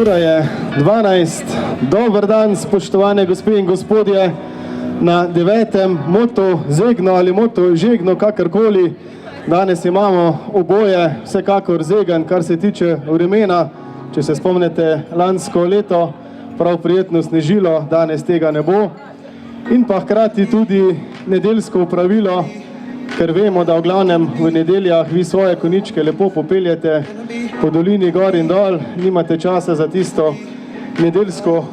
Ura je 12. Dober dan, spoštovane gospe in gospodje, na 9. Moto Zegno ali Moto Žegno, kakorkoli. Danes imamo oboje vsekakor Zegen, kar se tiče vremena. Če se spomnite lansko leto, prav prijetno snežilo, danes tega ne bo. In pa hkrati tudi nedeljsko opravilo, ker vemo, da v glavnem v nedeljah vi svoje koničke lepo popeljete po dolini gor in dol, nimate časa za tisto nedeljsko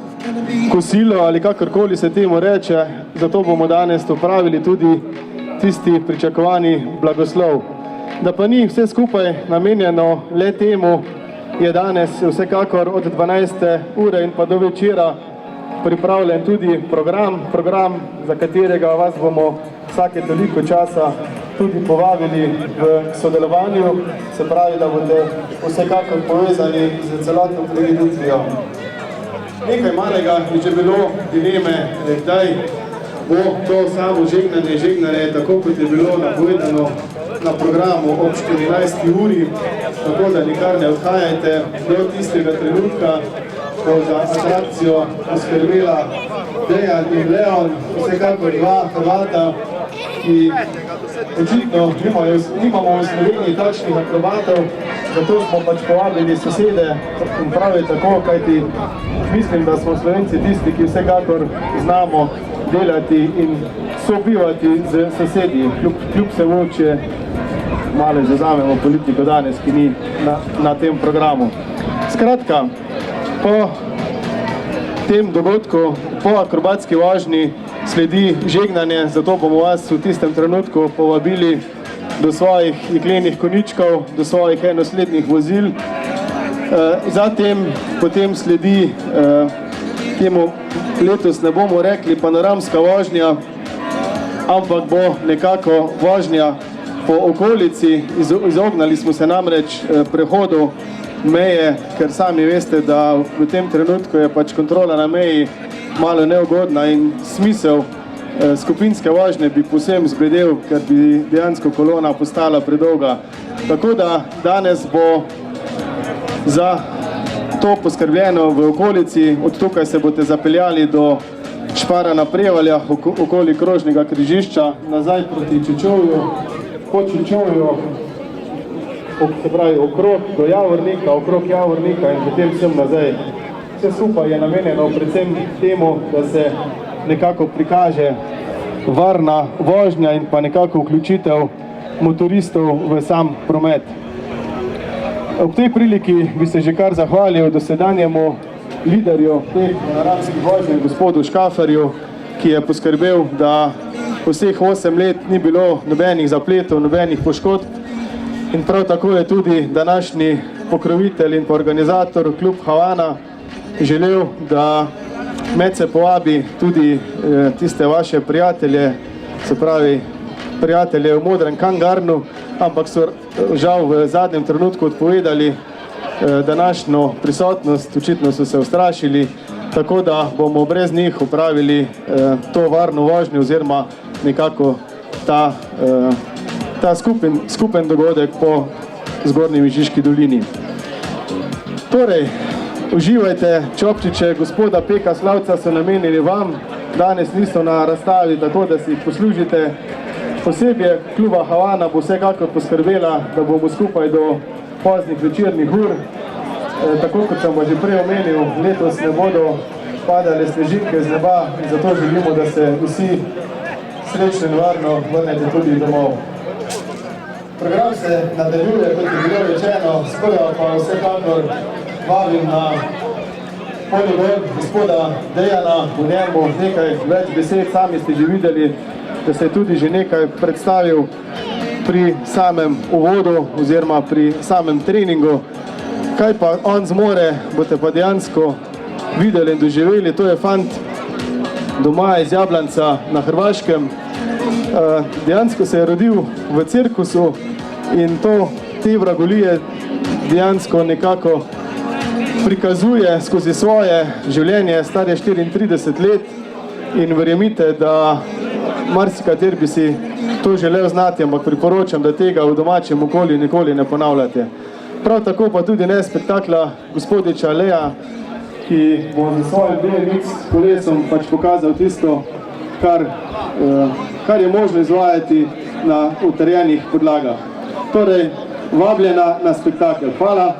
kosilo ali kakorkoli se temu reče, zato bomo danes opravili tudi tisti pričakovani blagoslov. Da pa ni vse skupaj namenjeno le temu, je danes vsekakor od 12. ure in pa do večera pripravljen tudi program, za katerega vas bomo vsake toliko časa tudi povabili v sodelovanju, se pravi, da boste vsekakor povezani z celotno prireditvijo. Nekaj malega je že bilo dileme, kdaj bo to samo žegnanje, tako kot je bilo napovedano na programu ob 14. uri, tako da nikar ne odhajajte do tistega trenutka, ko za atrakcijo poskrbela Dejan in Leon, vsekakor dva Hrvata, ki očitno nimamo v Sloveniji takšnih akrobatov, zato smo pač povabili sosede in pravi tako, kajti mislim, da smo Slovenci tisti, ki vsekakor znamo delati in sobivati z sosedi, kljub vsemu, če malo zazamemo politiko danes, ki ni na tem programu. Skratka, po tem dogodku, po akrobatski vožnji sledi žegnanje, zato bomo vas v tistem trenutku povabili do svojih jeklenih koničkov, do svojih enoslednih vozil. Zatem potem sledi, temu letos ne bomo rekli panoramska vožnja, ampak bo nekako vožnja po okolici. Izognali smo se namreč prehodu meje, ker sami veste, da v tem trenutku je pač kontrola na meji malo neugodna in smisel skupinske vožnje bi povsem zbledel, ker bi dejansko kolona postala predolga. Tako da danes bo za to poskrbljeno v okolici. Od tukaj se boste zapeljali do Špara na Prevaljah, okoli krožnega križišča, nazaj proti Čečovju, po Čečovju, se pravi okrog do Javornika, okrog Javornika in potem sem nazaj. Vse skupaj je namenjeno predvsem temu, da se nekako prikaže varna vožnja in pa nekako vključitev motoristov v sam promet. Ob tej priliki bi se že kar zahvalil dosedanjemu liderju teh panoramskih vožnj, gospodu Škaferju, ki je poskrbel, da vseh 8 let ni bilo nobenih zapletov, nobenih poškodb. In prav tako je tudi današnji pokrovitelj in organizator klub Havana želel, da med se povabi tudi tiste vaše prijatelje, se pravi prijatelje v modrem kangarnu, ampak so žal v zadnjem trenutku odpovedali današnjo prisotnost, očitno so se ustrašili, tako da bomo brez njih upravili to varno vožnjo oziroma nekako ta skupen dogodek po Zgornji Mežiški dolini. Torej, uživajte, čopčiče gospoda Peka Slavca so namenili vam, danes niso na razstavi, tako da si jih poslužite. Posebje kluba Havana bo vsekakor poskrbela, da bomo skupaj do poznih večernih ur. Tako kot sem že prej omenil, letos ne bodo padale snežinke z neba in zato želimo, da se vsi srečno in varno vrnete tudi domov. Program se nadaljuje, kot je bilo rečeno, sprva pa vsekakor vabim na poligon gospoda Dejana, v njemu nekaj več besed, sami ste že videli, da se je tudi že nekaj predstavil pri samem uvodu oziroma pri samem treningu. Kaj pa on zmore, boste pa dejansko videli in doživeli. To je fant doma iz Jablanca na Hrvaškem. Dejansko se je rodil v cirkusu in te vragolije dejansko nekako prikazuje skozi svoje življenje. Star je 34 let in verjemite, da marsikateri bi si to želel znati, ampak priporočam, da tega v domačem okolju nikoli ne ponavljate. Prav tako pa tudi ne spektakla gospodiča Leja, ki bo za svojim BMX kolesom pač pokazal tisto, kar je možno izvajati na utrjenih podlagah. Torej, vabljena na spektakel. Hvala.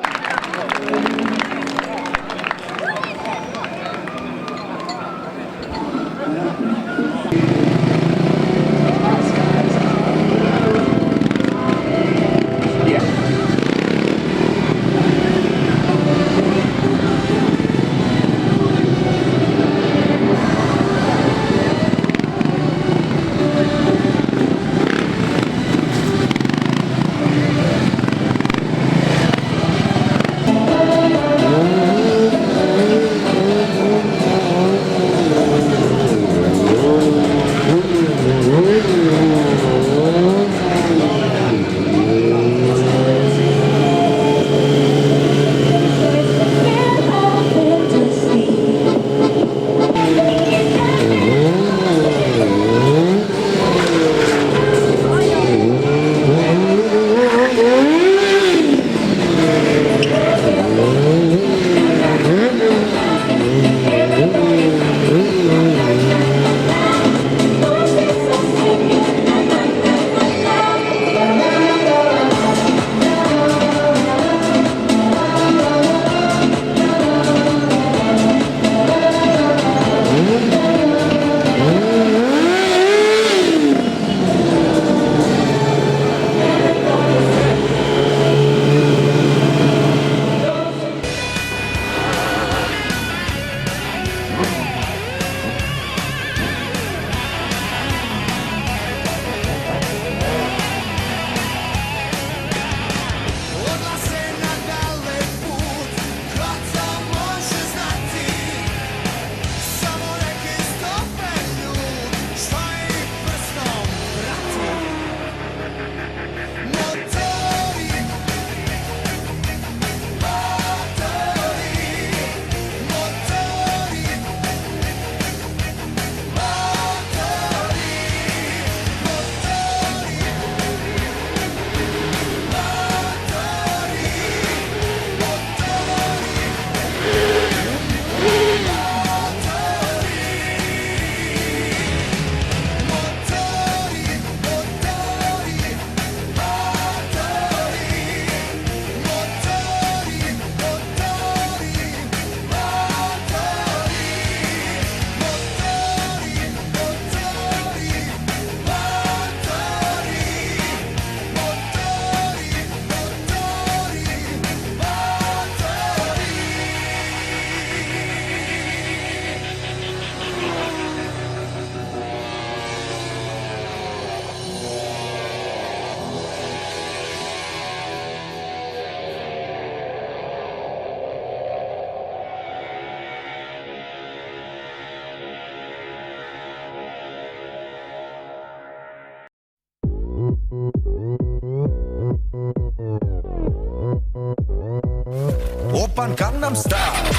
오빤 강남스타일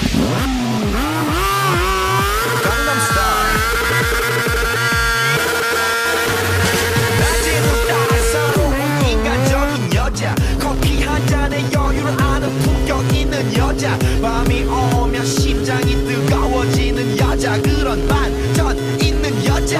강남스타일 낮에는 따사로운 인간적인 여자 커피 한 잔에 여유를 아는 품격 있는 여자 밤이 오면 심장이 뜨거워지는 여자 그런 반전 있는 여자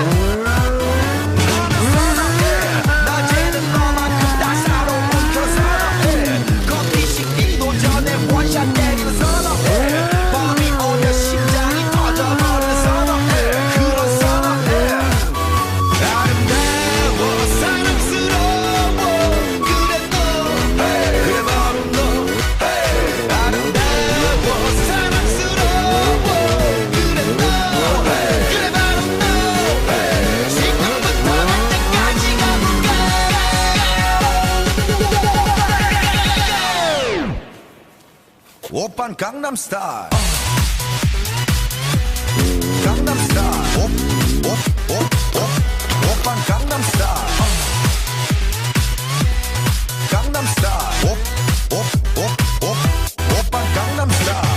오빤 강남스타일 강남스타일 오빤 강남스타일 강남스타일 오빤 강남스타일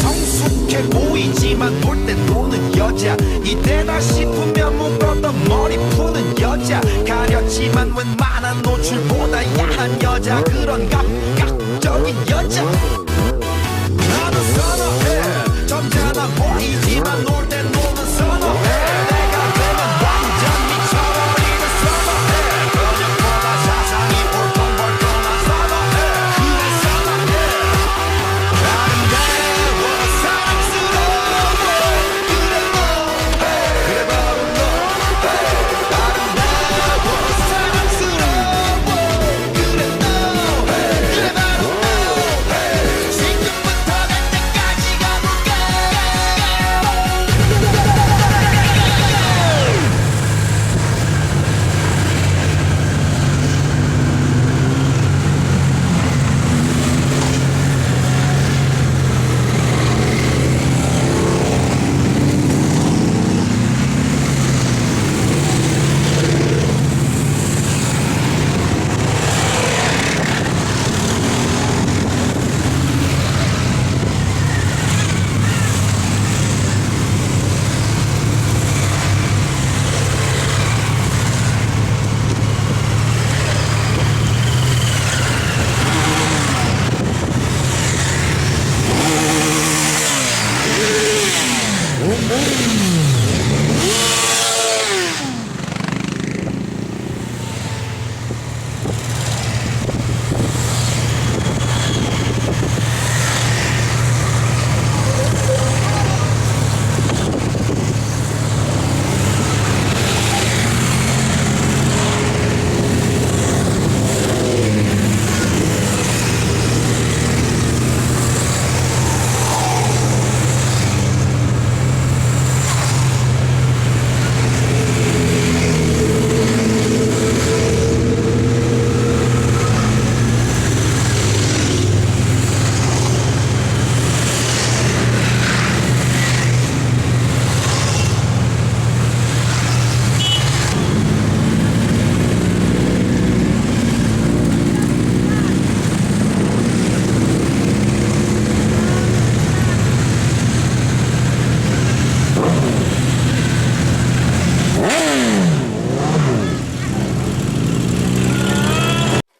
정숙해 보이지만 하지만 놀 땐 노는 선어해 내가 되면 완전 미쳐버리는 선어해 번역보다 사상이 볼통벌통한 선어해 그래 선어해 아름다워 사랑스러워 그래 너 그래 바로 너 아름다워 사랑스러워 그래 너 그래 바로 너 지금부터 갈 때까지 가볼까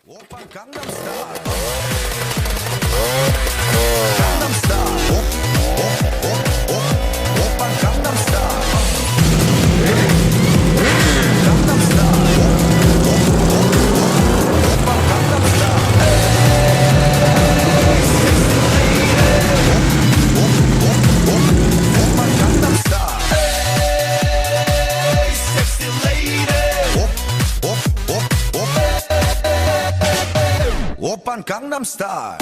오빤 강남스타일 강남스타일 오빤 강남스타일 강남스타일 오빤 강남스타일 오빤 강남스타일 섹시 레이디 오빤 강남스타일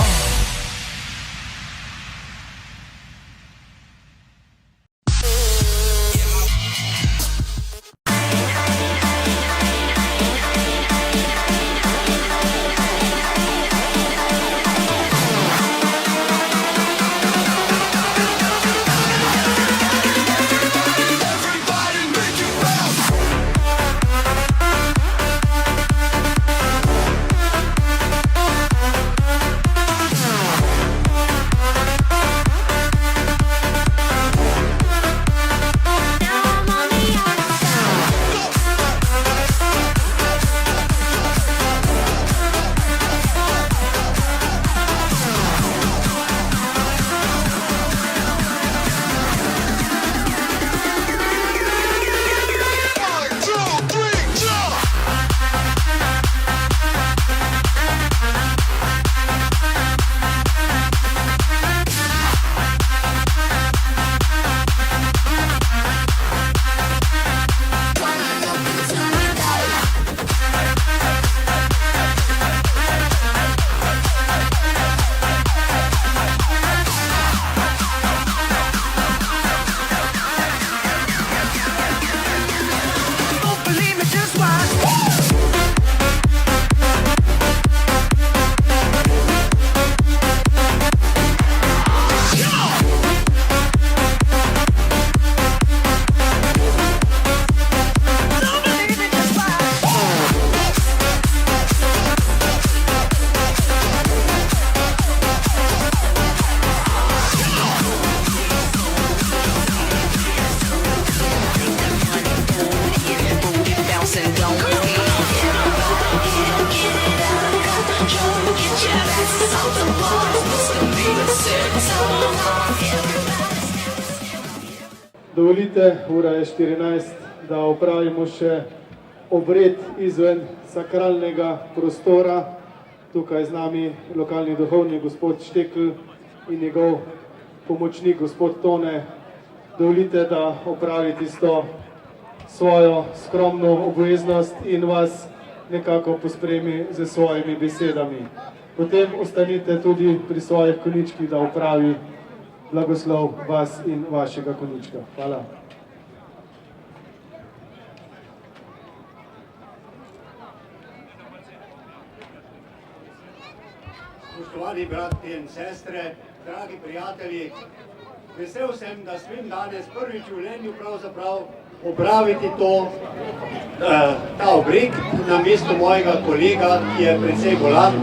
Dovolite, ura je 14, da opravimo še obred izven sakralnega prostora. Tukaj z nami lokalni duhovnik gospod Štekl in njegov pomočnik gospod Tone. Dovolite, da opravite to svojo skromno obveznost in vas nekako pospremi z svojimi besedami. Potem ostanite tudi pri svojih koničkih, da opravi blagoslov vas in vašega konička. Hvala. Spoštovani bratje in sestre, dragi prijatelji, vesel sem, da smem danes prvič v življenju pravzaprav opraviti ta obrek na mesto mojega kolega, ki je precej bolan,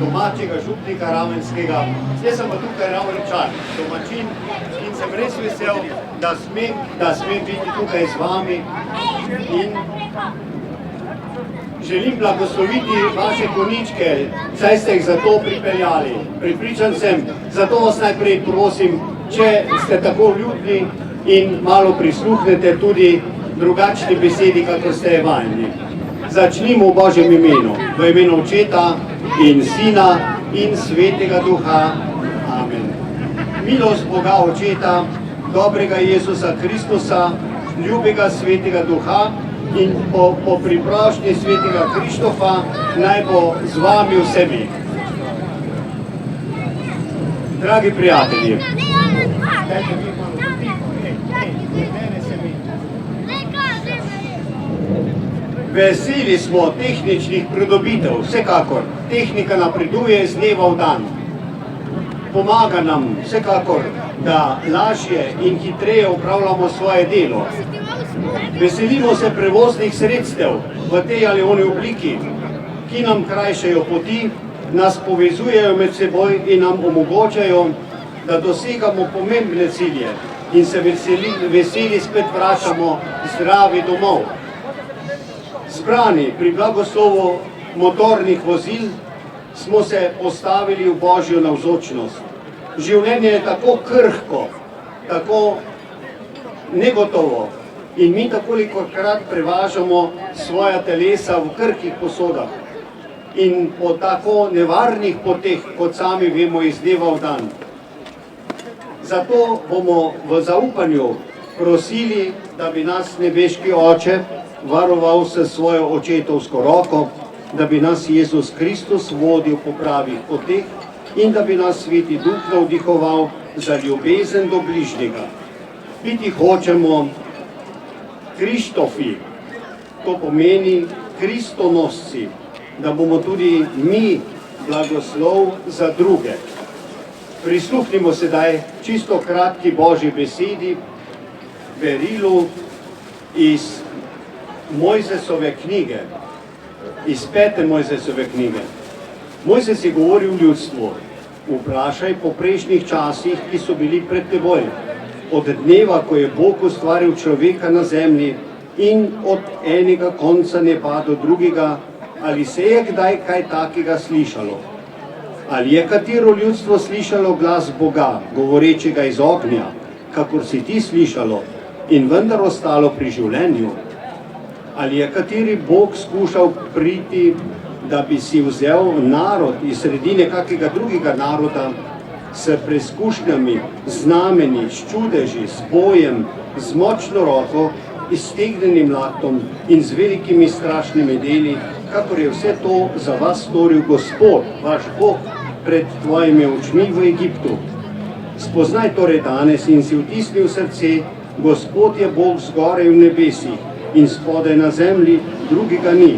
domačega župnika Ravenskega. Zdaj sem pa tukaj Ravničan, domačin, in sem res vesel, da smem biti tukaj z vami in želim blagosloviti vaše koničke, saj ste jih zato pripeljali. Pripričan sem, zato vas najprej prosim, če ste tako ljudni in malo prisluhnete tudi drugačni besedi, kako ste vajeni. Začnimo v Božjem imenu, v imenu Očeta in Sina in Svetega Duha. Amen. Milost Boga Očeta, dobrega Jezusa Kristusa, ljubega Svetega Duha in po priprošnji Svetega Krištofa naj bo z vami vsemi. Dragi prijatelji, veseli smo tehničnih pridobitev, vsekakor. Tehnika napreduje z dneva v dan. Pomaga nam vsekakor, da lažje in hitreje upravljamo svoje delo. Veselimo se prevoznih sredstev v tej ali oni obliki, ki nam krajšajo poti, nas povezujejo med seboj in nam omogočajo, da dosegamo pomembne cilje in se veseli spet vračamo zdravi domov. Zbrani pri blagoslovu motornih vozil smo se postavili v Božjo navzočnost. Življenje je tako krhko, tako negotovo in mi tolikokrat prevažamo svoja telesa v krhkih posodah in po tako nevarnih poteh, kot sami vemo, iz dneva v dan. Zato bomo v zaupanju prosili, da bi nas nebeški Oče varoval s svojo očetovsko roko, da bi nas Jezus Kristus vodil po pravih poteh in da bi nas Sveti Duh navdihoval za ljubezen do bližnjega. Biti hočemo Krištofi, to pomeni kristonosci, da bomo tudi mi blagoslov za druge. Prisluhnimo sedaj čisto kratki Božji besedi, verilu iz Mojzesove knjige, iz 5. Mojzesove knjige. Mojzes je govoril ljudstvu: vprašaj po prejšnjih časih, ki so bili pred teboj, od dneva, ko je Bog ustvaril človeka na zemlji in od enega konca neba do drugega, ali se je kdaj kaj takega slišalo? Ali je katero ljudstvo slišalo glas Boga, govorečega iz ognja, kakor si ti slišalo, in vendar ostalo pri življenju? Ali je kateri Bog skušal priti, da bi si vzel narod iz sredine kakega drugega naroda s preizkušnjami, znameni, s čudeži, s bojem, z močno roko, iztegnjenim laktom in z velikimi strašnimi deli, kakor je vse to za vas storil Gospod, vaš Bog, pred tvojimi očmi v Egiptu? Spoznaj torej danes in si vtisni v srce, Gospod je Bog zgoraj v nebesih in spodaj na zemlji, drugega ni.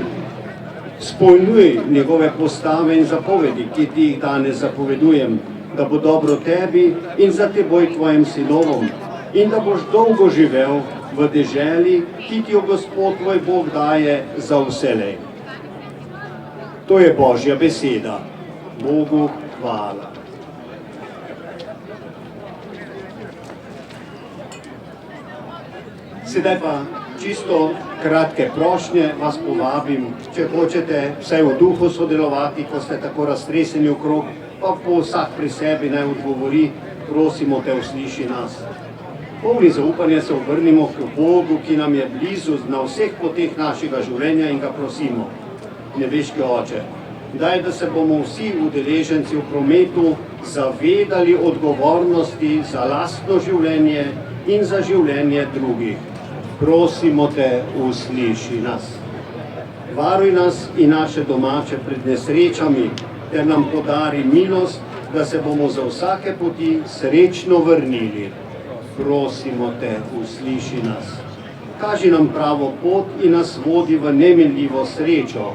Spolnjuj njegove postave in zapovedi, ki ti jih danes zapovedujem, da bo dobro tebi in za teboj tvojim sinovom in da boš dolgo živel v deželi, ki ti jo Gospod tvoj Bog daje za vselej. To je Božja beseda. Bogu hvala. Sedaj pa čisto kratke prošnje vas povabim, če hočete vsaj v duhu sodelovati, ko ste tako raztreseni okrog, pa po vsak pri sebi naj odgovori, prosimo te, usliši nas. Polni zaupanja se obrnimo k Bogu, ki nam je blizu na vseh poteh našega življenja in ga prosimo. Nebeški Oče, daj, da se bomo vsi udeleženci v prometu zavedali odgovornosti za lastno življenje in za življenje drugih. Prosimo te, usliši nas. Varuj nas in naše domače pred nesrečami, ter nam podari milost, da se bomo za vsake poti srečno vrnili. Prosimo te, usliši nas. Kaži nam pravo pot in nas vodi v neminljivo srečo.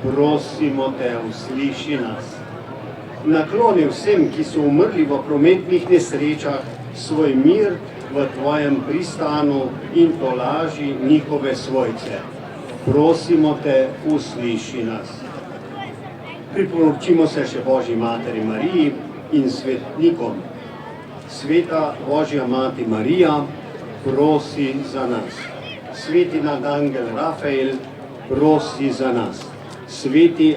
Prosimo te, usliši nas. Nakloni vsem, ki so umrli v prometnih nesrečah, svoj mir v tvojem pristanu in tolaži njihove svojce. Prosimo te, usliši nas. Priporočimo se še Božji Materi Mariji in svetnikom. Sveta Božja Mati Marija, prosi za nas. Sveti nadangel Rafael, prosi za nas. Sveti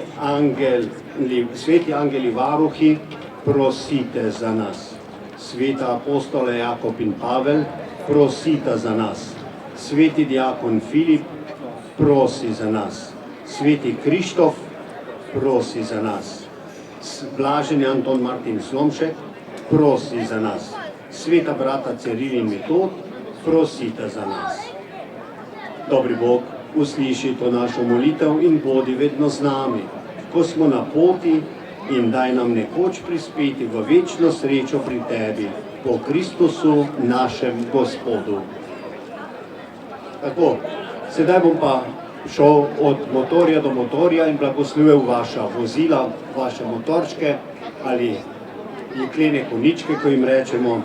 angeli varuhi, prosite za nas. Sveta apostola Jakob in Pavel, prosita za nas. Sveti diakon Filip, prosi za nas. Sveti Krištof, prosi za nas. Blaženi Anton Martin Slomšek, prosi za nas. Sveta brata Ciril in Metod, prosita za nas. Dobri Bog, usliši to našo molitev in bodi vedno z nami, ko smo na poti, in daj nam nekoč prispeti v večno srečo pri tebi, po Kristusu, našem Gospodu. Tako, sedaj bom pa šel od motorja do motorja in blagoslovil vaša vozila, vaše motorčke ali jeklene koničke, ko jim rečemo.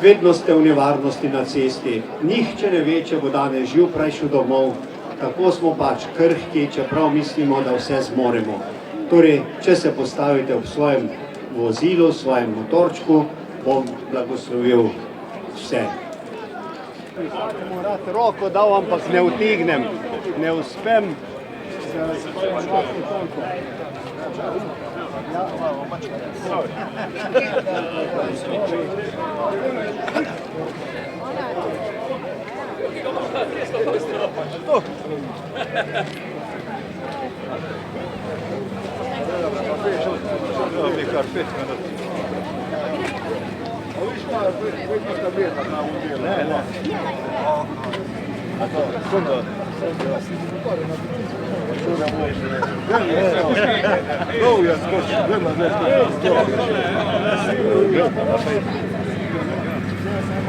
Vedno ste v nevarnosti na cesti, nihče ne ve, če bo danes živ prišel domov, tako smo pač krhki, čeprav mislimo, da vse zmoremo. Torej, če se postavite ob svojem vozilu, svojem motorčku, bom blagoslovil vse. Vsakemu rad roko dal, ampak ne utegnem, ne uspem.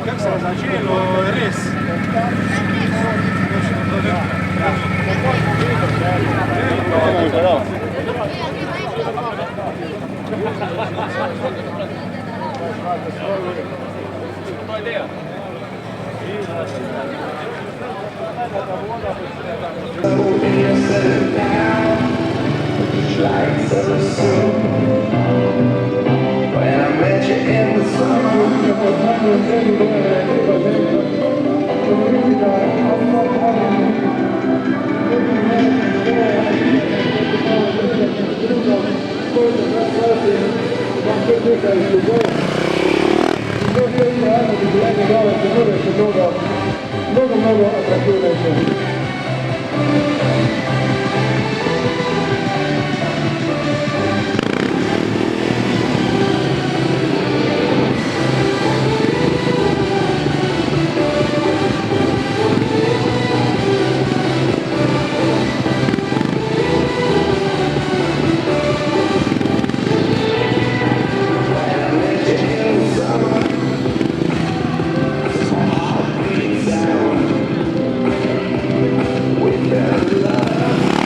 Kako se je začelo res? When I met you in the Mnogo atraktivnejše. with that love.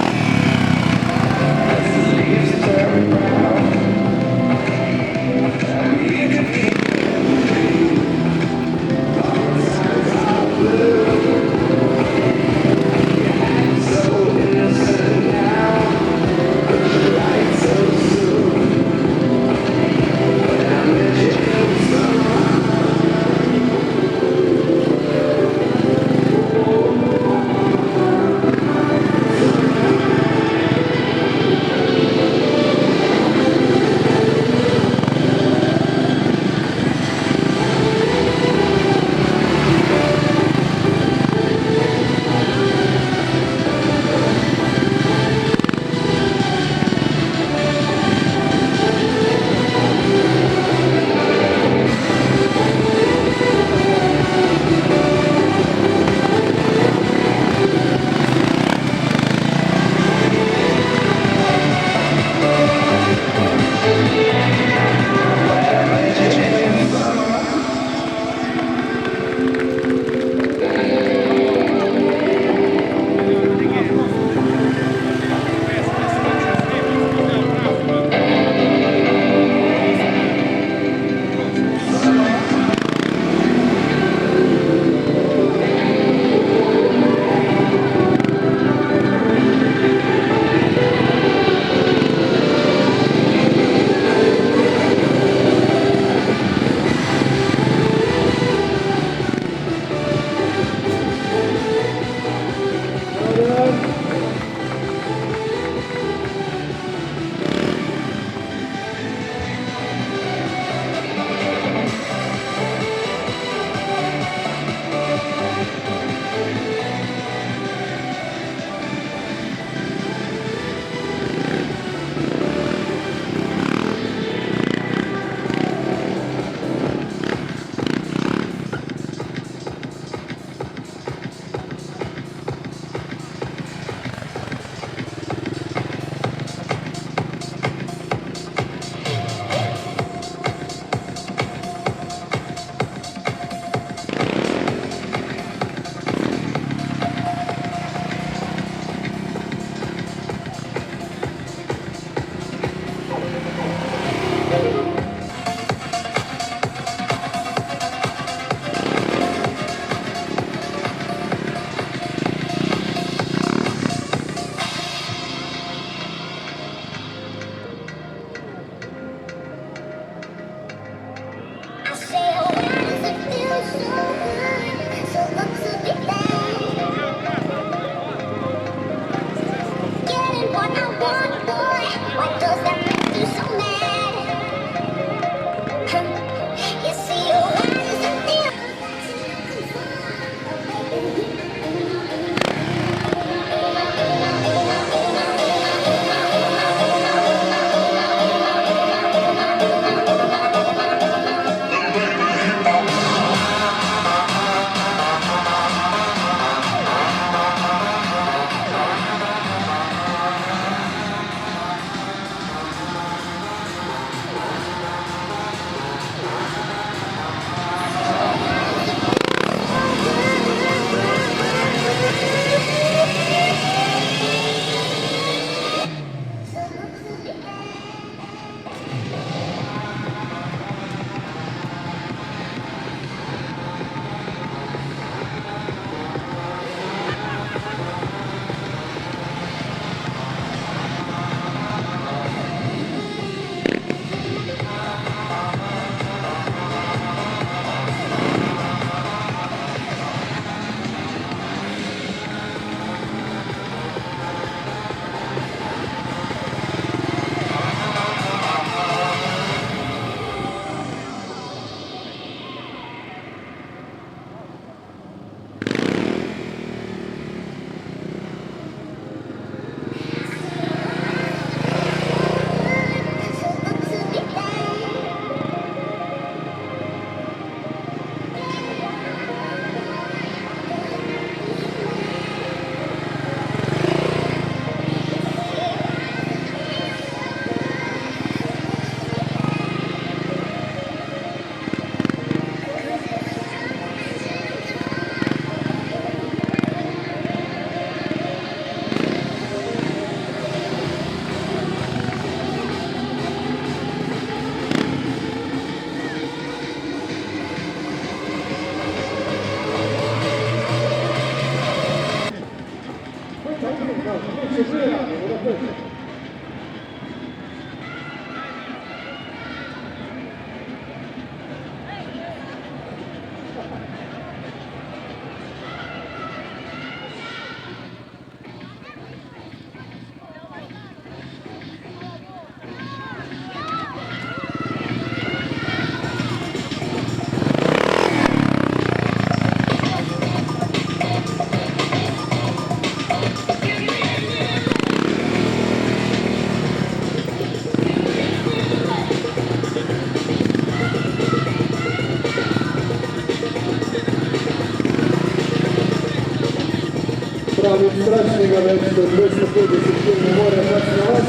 da nič strašnega več, kot 250 km ne more pač na vas.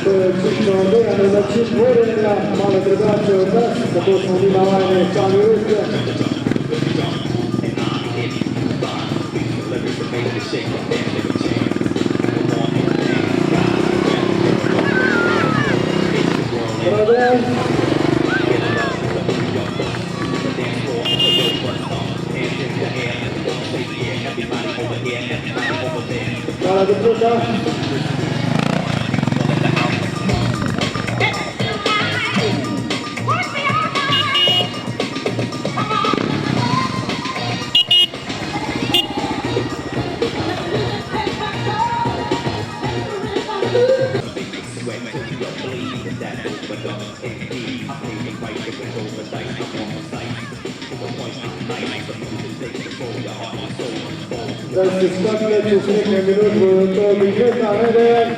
To je čisto dejanje način vodenja, malo drugače od nas, zato smo mi navajeni sami ruske. Raden. Hvala, gospoda. Da se skakne čez nekaj minut, bo to vikenda, ne Dejan?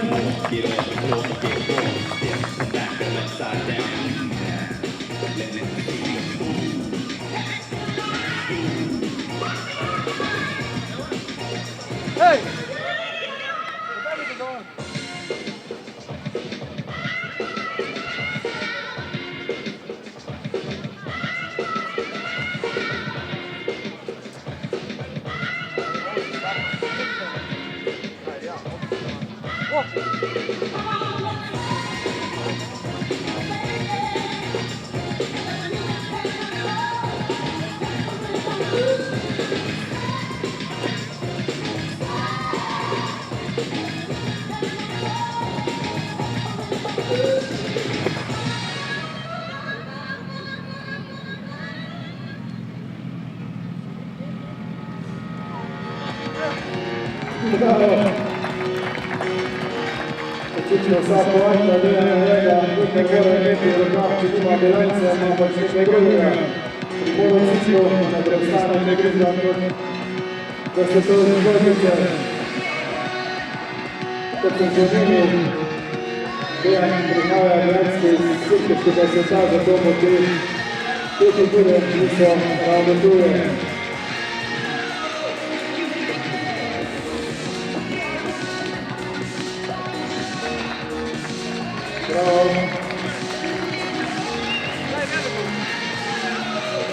Hej! Očično vsako vašta dela njega, nekaj mora imeti v rokah, če nima bilance, ima pač nekaj drugega. Pri Bolocičku ne preostane ne gre da se to zgodite. Kot sem že omenil, Dejan prihaja dejansko iz srpskega sveta, zato mu te figure niso ravno tuje. Bravo.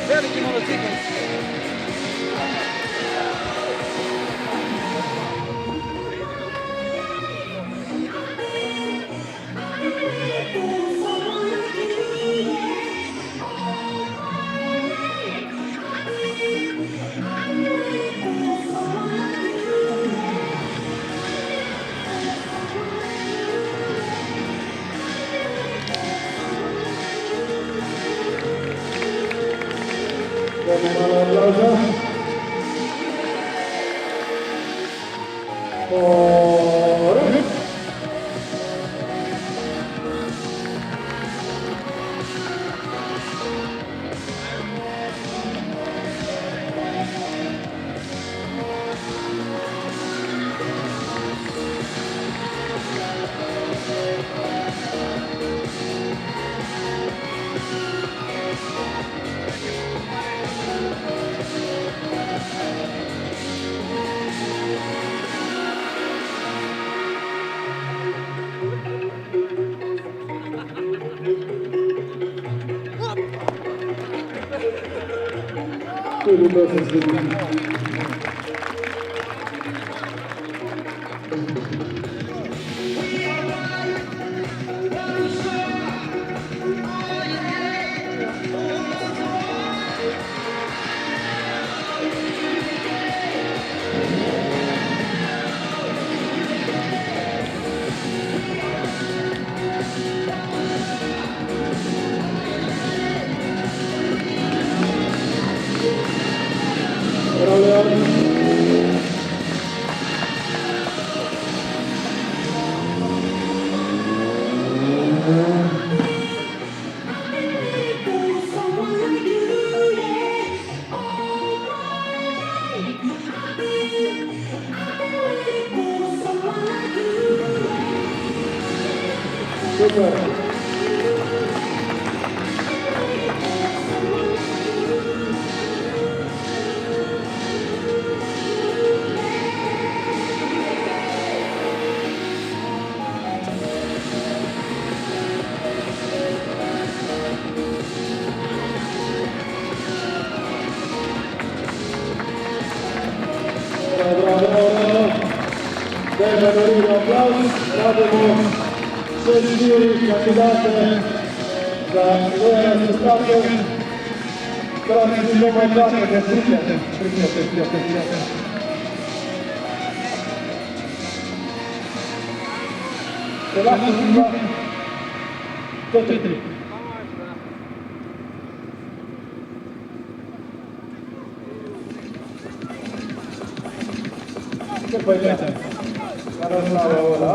Veliki motocikl. Dajme malo aplauza. Ora. Tudi to se zgodi. Dajmo darilo aplauz, radimo vse štiri kandidate za dvojeno sestavljanje. Krasni zelo manjkate, da prikljate. Se lahko zima, to 4. Che poi c'è? La ora.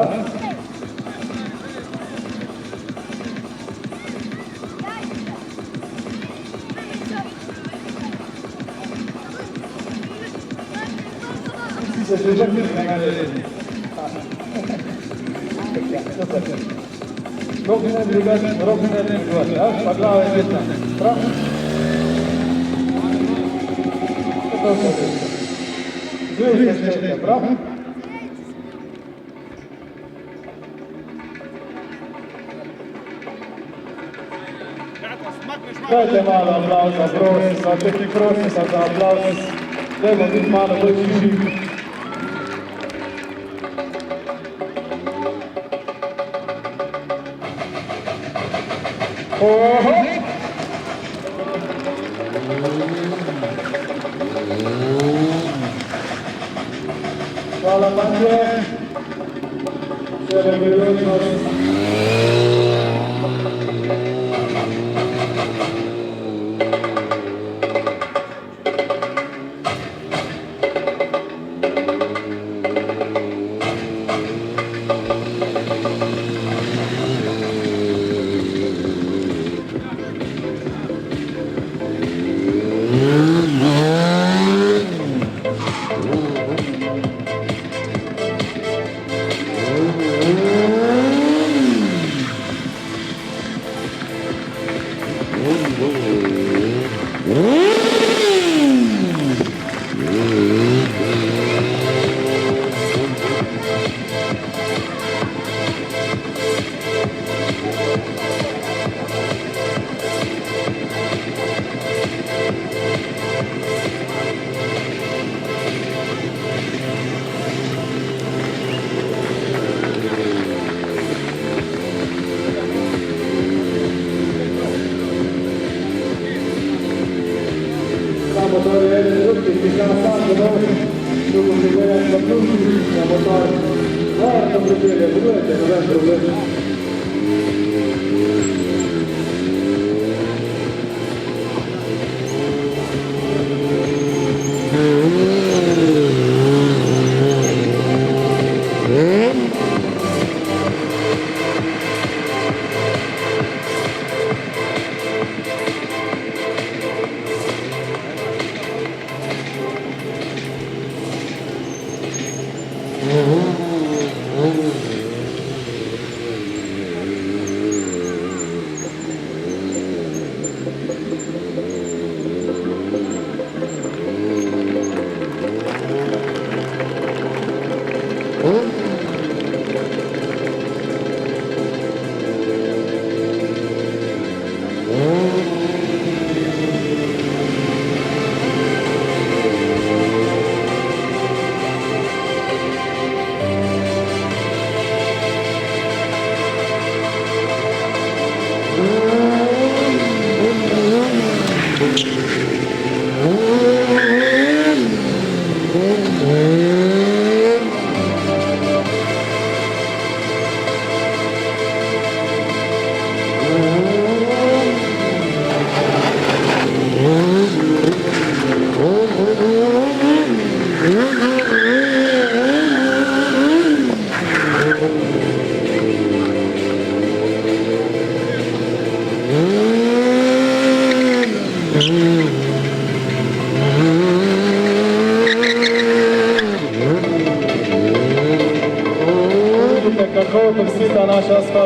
Si se già qui magari. Robina di guarda, parlava in questa. Bravo. Bravo. Dajte malo aplauza, prosim za aplauz. Dajmo biti malo bolj živi. Oho! Hvala, Manje. Vse priložnost.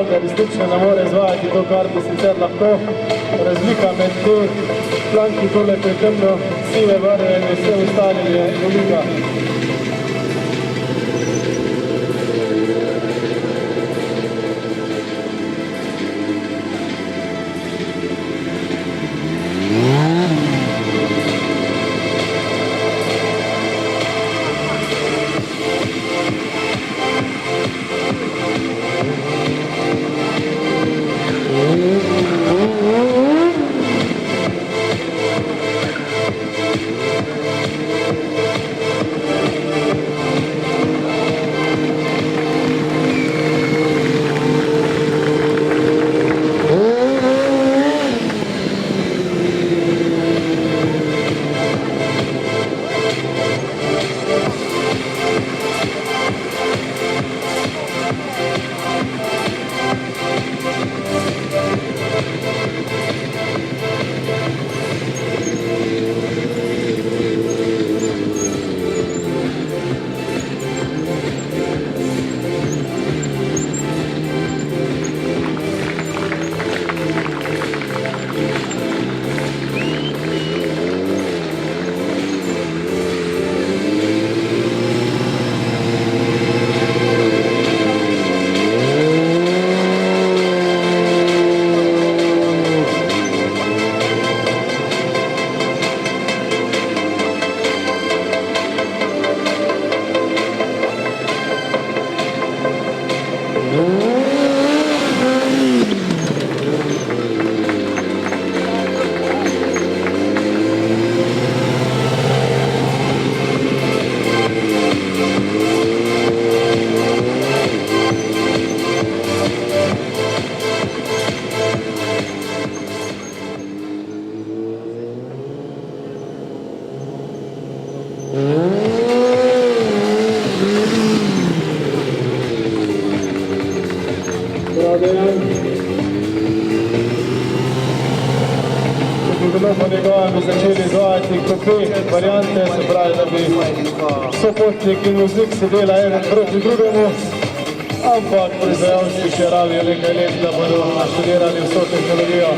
ga resnično ne more izvajati to, kar bi sicer lahko. Razlika med te planki tole temno sive barve in vse ostali je velika. Po njegovem bi začeli izvajati kope variante, se pravi, da bi sopotnik in voznik sedela eden proti drugemu, ampak proizvajalci še rabijo nekaj let, da bodo naštudirali vso tehnologijo.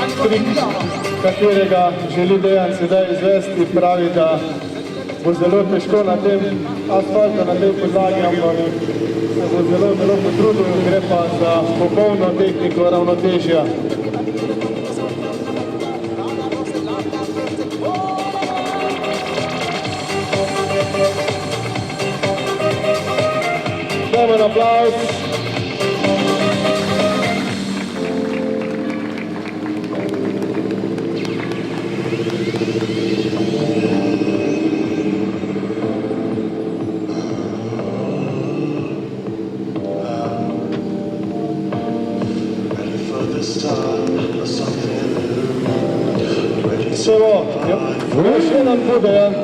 trik, katerega želi Dejan sedaj izvesti, pravi, da bo zelo težko na tem asfaltu, na tej podlagi, ampak se bo zelo potrudil, gre pa za popolno tehniko ravnotežja. Dajmo en applaus. Se bo, još jedan put, Dejan.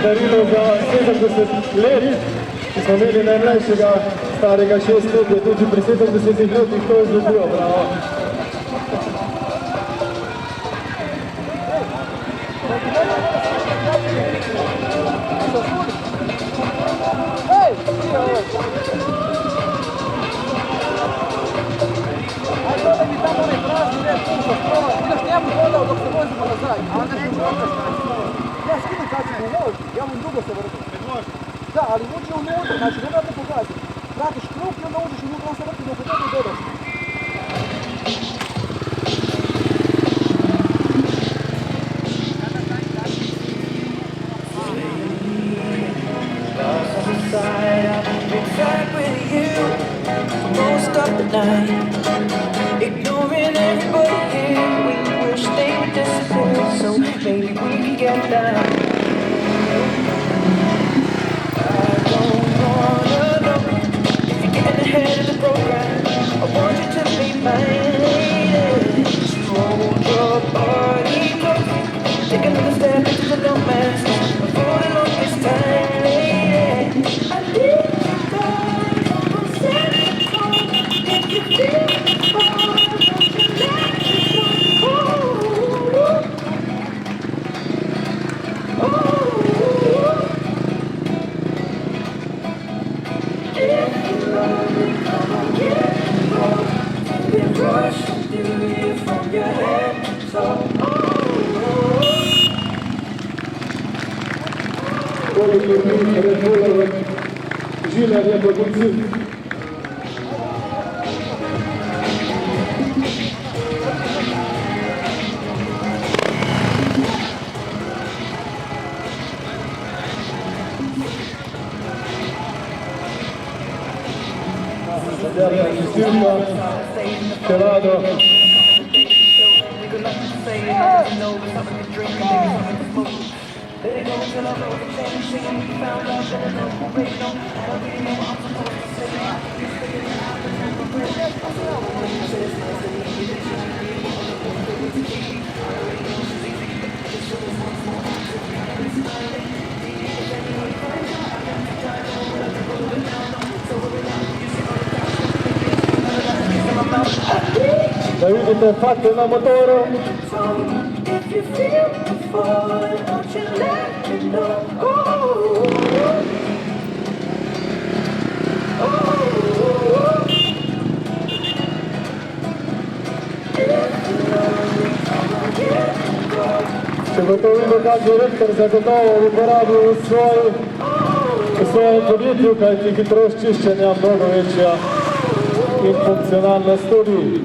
Darilo za 70 let, ki smo imeli najmlajšega, starega 6 let, je tudi pri 70 letih to izložilo, bravo. Ja vam dugo se vrti. Da, ali uđe unutra, znači ne morate pokazati. Vratiš krug i onda uđeš unutra, on se vrti dok to ti dodaš. Ignoring everybody here, we wish they would disappear, so maybe we can get down. I don't wanna know if you're getting ahead of the program. I want you to be my lady. Hold your body close, take another step into the no man's land. I'm falling on this time, lady. I need you guys on Saturday, if you feel. Žiler je po koncu. Silka, Kelado. Da vidite fatte na motoru. If you feel the fall, don't you let me know. Če gotovimo, kak direktor zagotovo uporabil v svojem podjetju, kajti hitrost čiščenja mnogo večja in funkcionalnost tudi.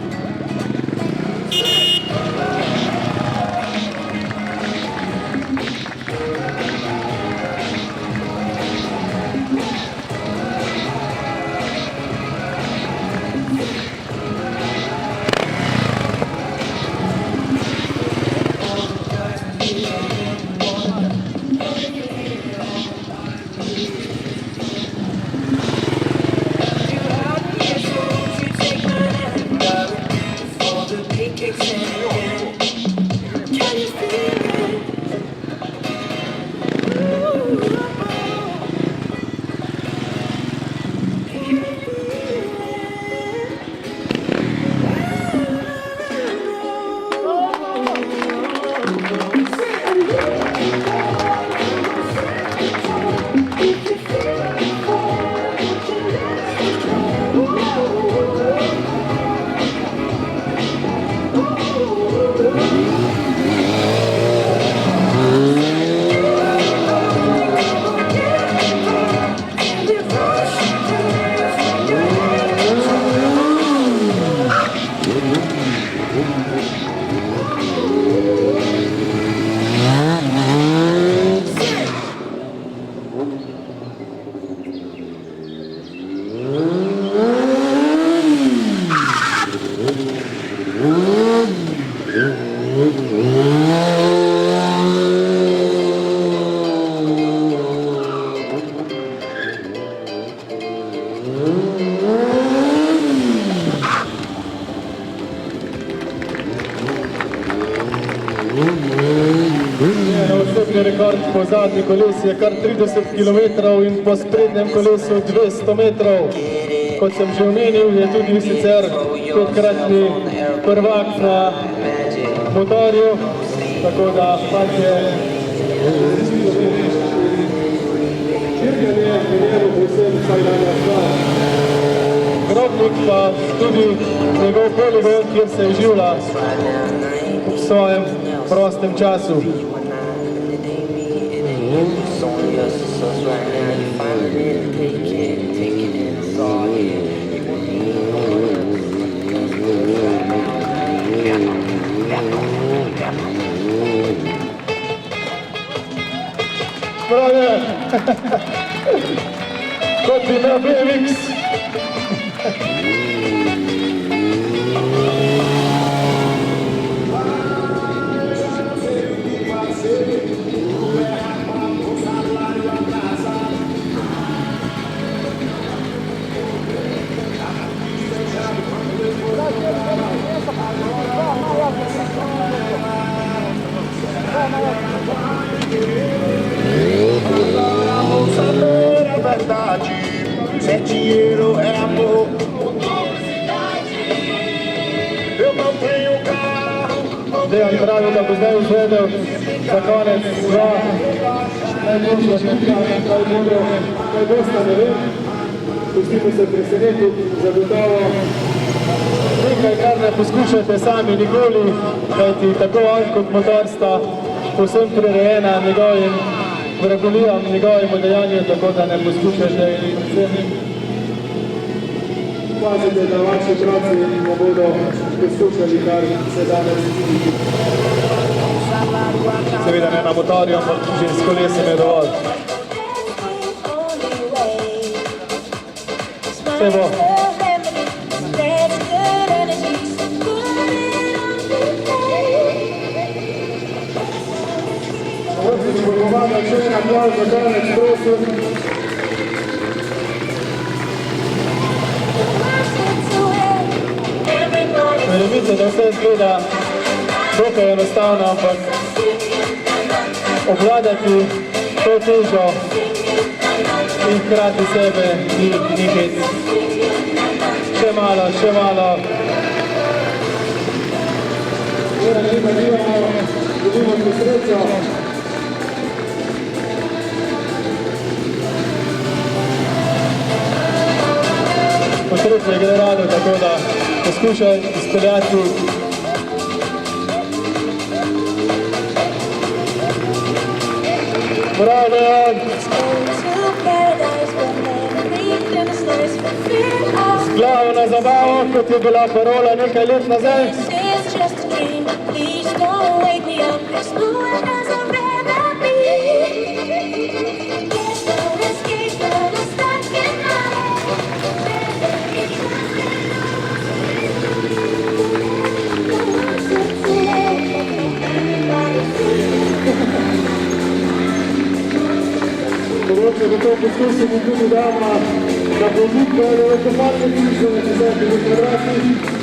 Osebni rekord po zadnji kolesi je kar 30 km in po sprednjem kolesu 200 metrov. Kot sem že omenil, je tudi sicer petkratni prvak na motorju, tako da fantje čirkanje je primeril povsem vsaj danja stvar. Grobnik pa tudi njegov poligon, kjer se je živla v svojem prostem času. It's only us, it's us right now. You finally did take it, it's all here. Bravo! Kot bi na BMX! Vamos saber a verdade, se é dinheiro é amor. Eu não tenho carro. Dejan pravi, da bo zdaj izvedel za konec dva najboljša tekmovanja, kaj bosta, ne vem. Pustimo se presenetiti, zagotovo nekaj, kar ne poskušate sami nikoli, kajti tako on kot motor sta povsem prirejena njegovim vragolijam, njegovim dejanjem, tako da ne poskušate in predvsem pazite, da vaši otroci ne bodo poskušali, kar se danes zdi. Seveda ne na motorju, ampak že s kolesem je dovolj. Se bo. aplavz za konec, prosim. Verjemite, da vse izgleda dokaj enostavno, ampak obvladati to težo in hkrati sebe ni hec. Še malo, še malo. Dobimo se srečo. Po srečo je gre rado, tako da poskušaj izpeljati bravo! Z glavo na zabavo, kot je bila parola nekaj let nazaj. Mogoče bo to poskusimo tudi dama, da bo zjutraj ali okopalne mizo na 10 kvadratih.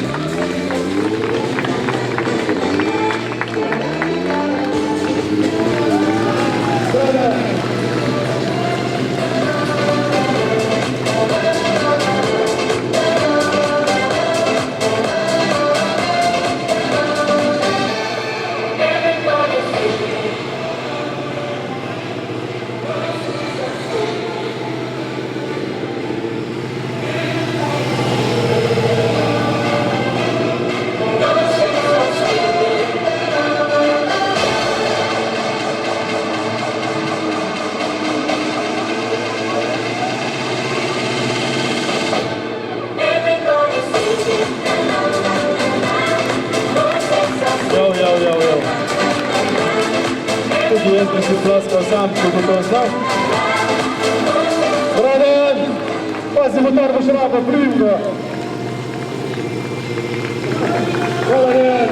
Tudi jaz bi si ploskal sam, če bo to znal. Braden, pazi motor, boš rabo, prim ga. Hvala, Dejan.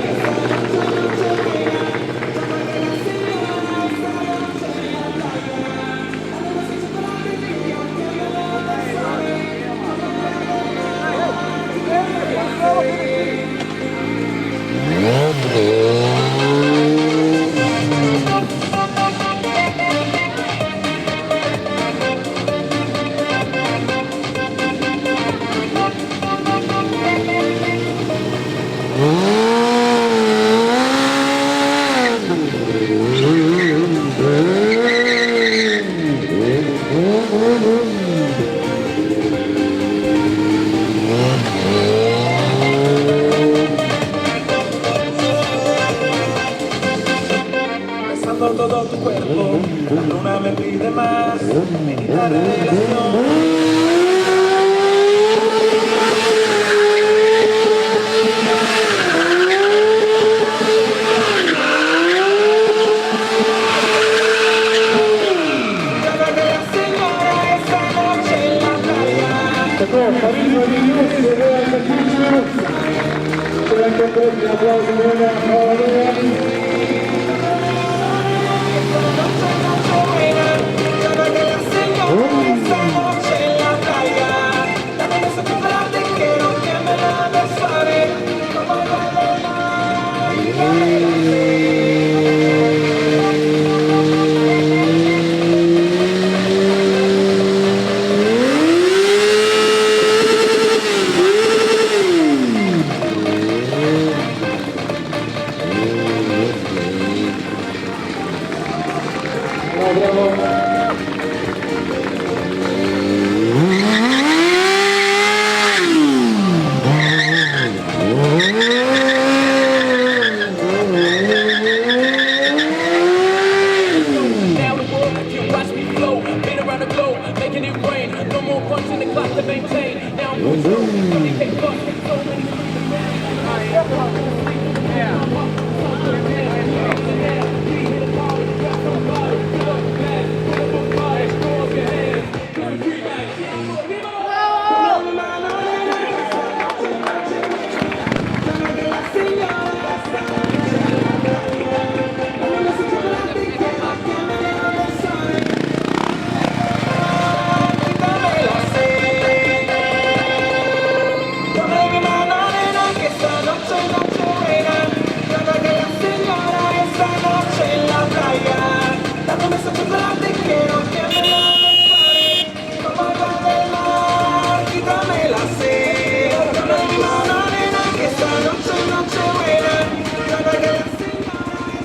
Todo tu cuerpo, la luna me pide más, meditar en relación. Tako, Parizo Vinjus je Dejan zaključil. Še enkrat predni aplauz za Dejan. Hvala, Dejan.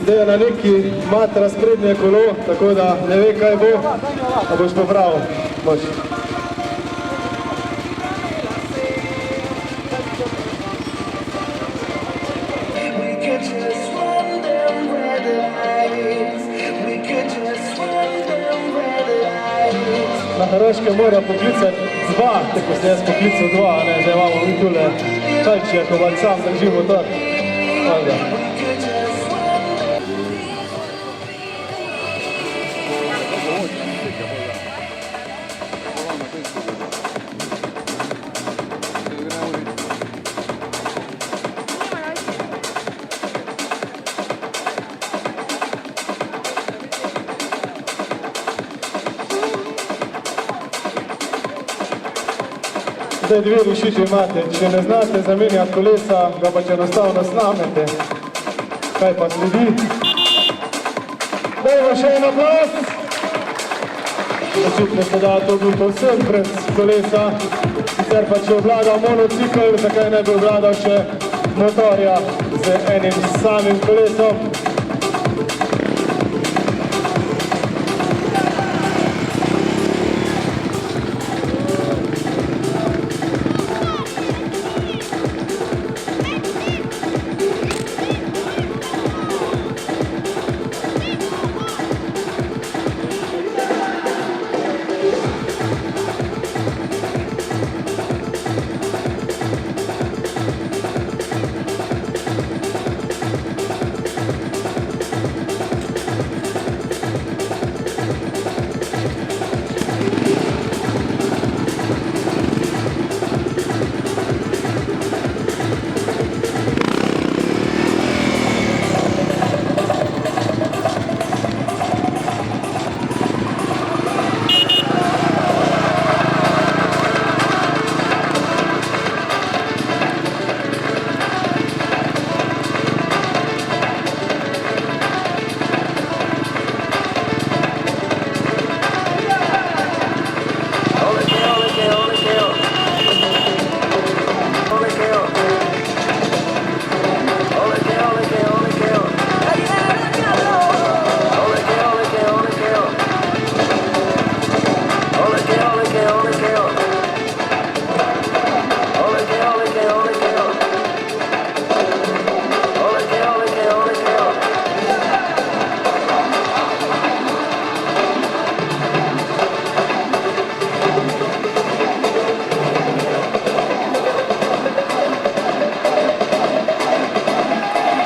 Zdaj je na neki matra sprednje kolo, tako da ne ve, kaj bo. A boš popravil? Boš. We could just run them red lights. We could just run them red lights. Na Hrvaškem mora poklicati dva, tako sem jaz poklical dva, ne, zdaj imamo mi tule čajčija, ko vam sam drži motor. Hvala. Zdaj dve rešitvi imate, če ne znate zamenjati kolesa, ga pač enostavno snamete. Kaj pa sledi? Dajmo še en aplavz! Očitno se da to bil povsem brez kolesa, sicer pa če obvlada monocikl, zakaj ne bi obvladal še motorja z enim samim kolesom.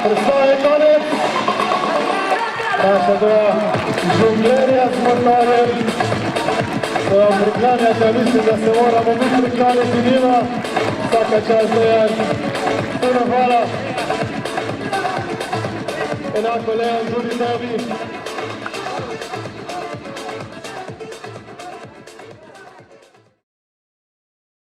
Predstava je konec. Naša dva žonglerja z motorjem se vam priklanjate, mislim, da se moramo mi priklanjati njima. Vsaka čast Dejan. Puno hvala. Enako Leon, tudi tebi.